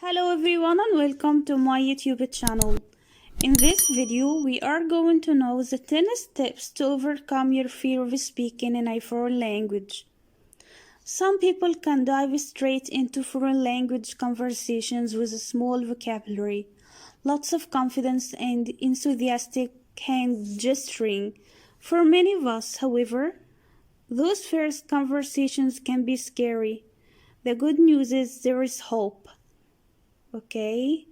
Hello everyone and welcome to my YouTube channel. In this video, we are going to know the 10 steps to overcome your fear of speaking in a foreign language. Some people can dive straight into foreign language conversations with a small vocabulary, lots of confidence and enthusiastic hand gesturing. For many of us, however, those first conversations can be scary. The good news is there is hope. Okay.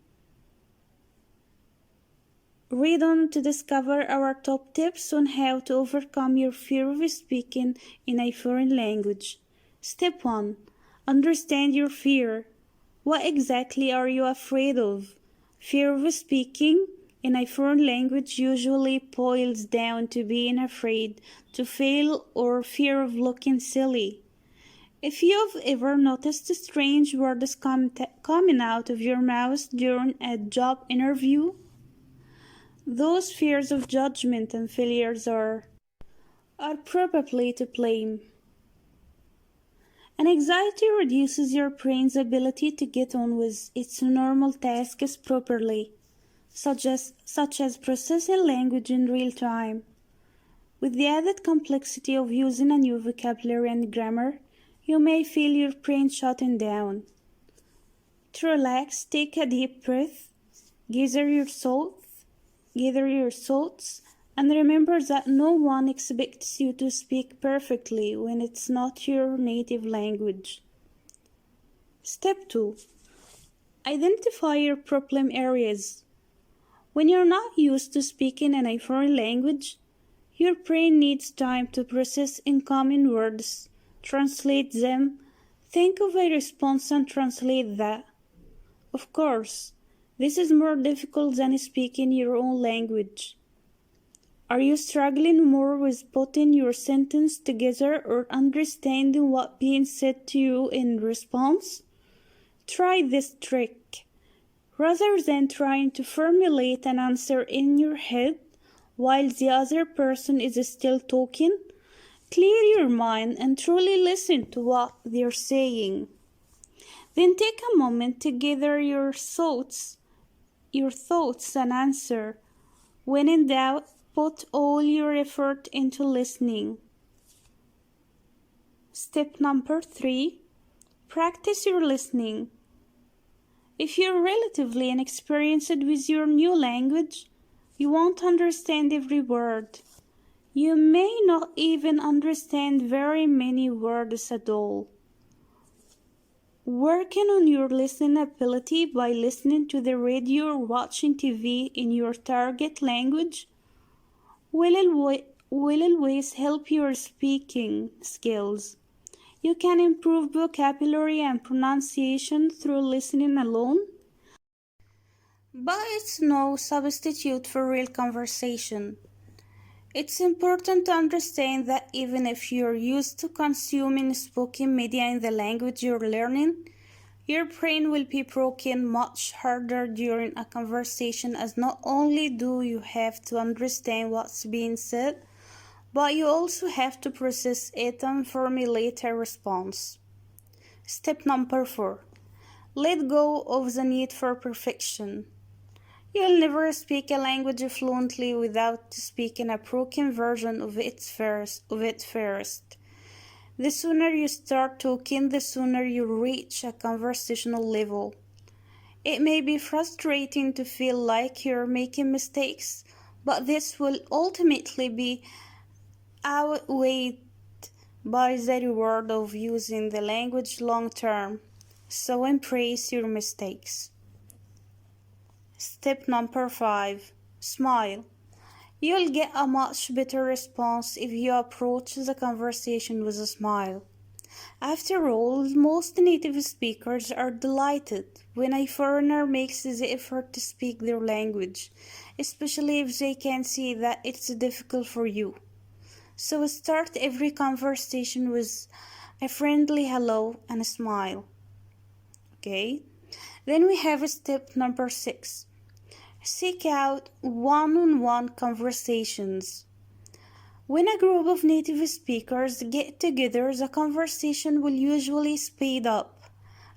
Read on to discover our top tips on how to overcome your fear of speaking in a foreign language. Step 1. Understand your fear. What exactly are you afraid of? Fear of speaking in a foreign language usually boils down to being afraid to fail or fear of looking silly. If you've ever noticed strange words coming out of your mouth during a job interview, those fears of judgment and failures are probably to blame. And anxiety reduces your brain's ability to get on with its normal tasks properly, such as processing language in real time. With the added complexity of using a new vocabulary and grammar, you may feel your brain shutting down. To relax, take a deep breath, gather your thoughts, and remember that no one expects you to speak perfectly when it's not your native language. Step 2. Identify your problem areas. When you're not used to speaking in a foreign language, your brain needs time to process incoming words, translate them, think of a response and translate that. Of course, this is more difficult than speaking your own language. Are you struggling more with putting your sentence together or understanding what's being said to you in response? Try this trick. Rather than trying to formulate an answer in your head while the other person is still talking, clear your mind and truly listen to what they're saying. Then take a moment to gather your thoughts and answer. When in doubt, put all your effort into listening. Step number 3. Practice your listening. If you're relatively inexperienced with your new language, you won't understand every word. You may not even understand very many words at all. Working on your listening ability by listening to the radio or watching TV in your target language will always help your speaking skills. You can improve vocabulary and pronunciation through listening alone, but it's no substitute for real conversation. It's important to understand that even if you're used to consuming spoken media in the language you're learning, your brain will be broken much harder during a conversation, as not only do you have to understand what's being said, but you also have to process it and formulate a response. Step number 4. Let go of the need for perfection. You'll never speak a language fluently without speaking a broken version of it first. The sooner you start talking, the sooner you reach a conversational level. It may be frustrating to feel like you're making mistakes, but this will ultimately be outweighed by the reward of using the language long term. So embrace your mistakes. Step number 5. Smile. You'll get a much better response if you approach the conversation with a smile. After all, most native speakers are delighted when a foreigner makes the effort to speak their language, especially if they can see that it's difficult for you. So start every conversation with a friendly hello and a smile. Okay? Then we have step number 6. Seek out one-on-one conversations. When a group of native speakers get together, the conversation will usually speed up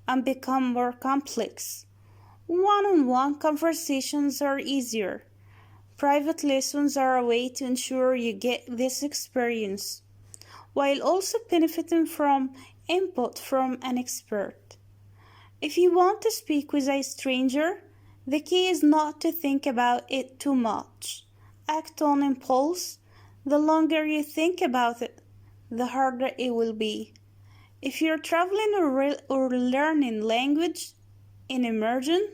and become more complex. One-on-one conversations are easier. Private lessons are a way to ensure you get this experience, while also benefiting from input from an expert. If you want to speak with a stranger, the key is not to think about it too much. Act on impulse. The longer you think about it, the harder it will be. If you're traveling or learning language in immersion,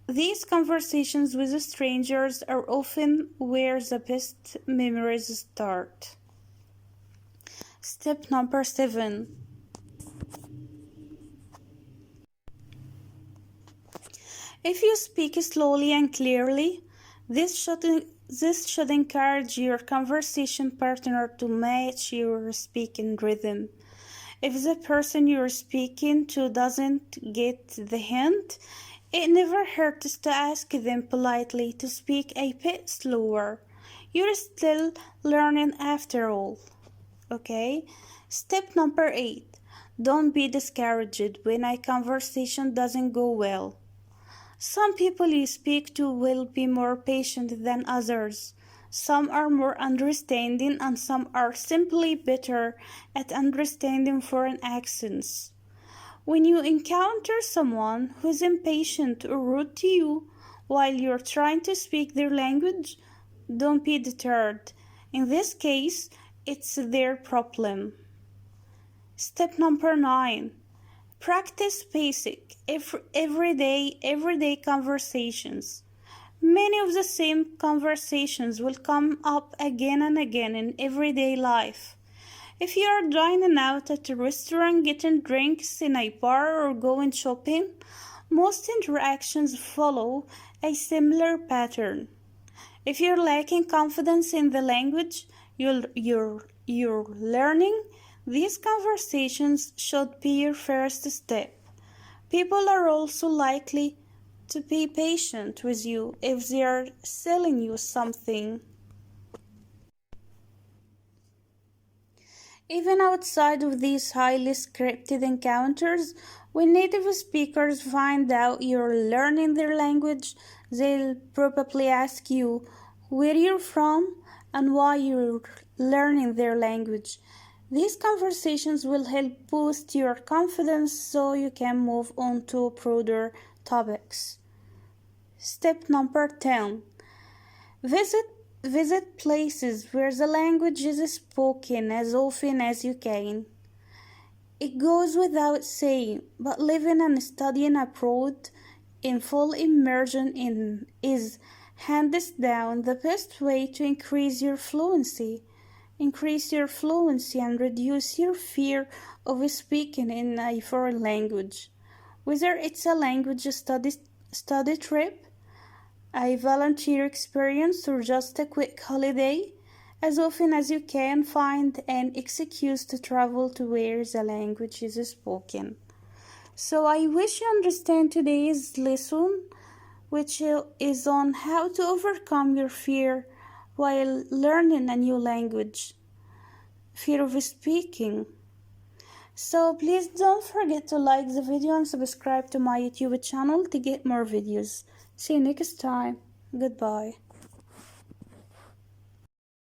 these conversations with strangers are often where the best memories start. Step number 7. If you speak slowly and clearly, this should encourage your conversation partner to match your speaking rhythm. If the person you're speaking to doesn't get the hint, it never hurts to ask them politely to speak a bit slower. You're still learning after all. Okay? Step number 8. Don't be discouraged when a conversation doesn't go well. Some people you speak to will be more patient than others. Some are more understanding and some are simply better at understanding foreign accents. When you encounter someone who's impatient or rude to you while you're trying to speak their language, don't be deterred. In this case, it's their problem. Step number 9. Practice basic, everyday conversations. Many of the same conversations will come up again and again in everyday life. If you are dining out at a restaurant, getting drinks in a bar, or going shopping, most interactions follow a similar pattern. If you're lacking confidence in the language you're learning, these conversations should be your first step. People are also likely to be patient with you if they are selling you something. Even outside of these highly scripted encounters, when native speakers find out you're learning their language, they'll probably ask you where you're from and why you're learning their language. These conversations will help boost your confidence so you can move on to broader topics. Step number 10. Visit places where the language is spoken as often as you can. It goes without saying, but living and studying abroad in full immersion is hands down the best way to increase your fluency. Increase your fluency and reduce your fear of speaking in a foreign language. Whether it's a language study trip, a volunteer experience, or just a quick holiday, as often as you can, find an excuse to travel to where the language is spoken. So I wish you understand today's lesson, which is on how to overcome your fear while learning a new language, fear of speaking. So please don't forget to like the video and subscribe to my YouTube channel to get more videos. See you next time. Goodbye.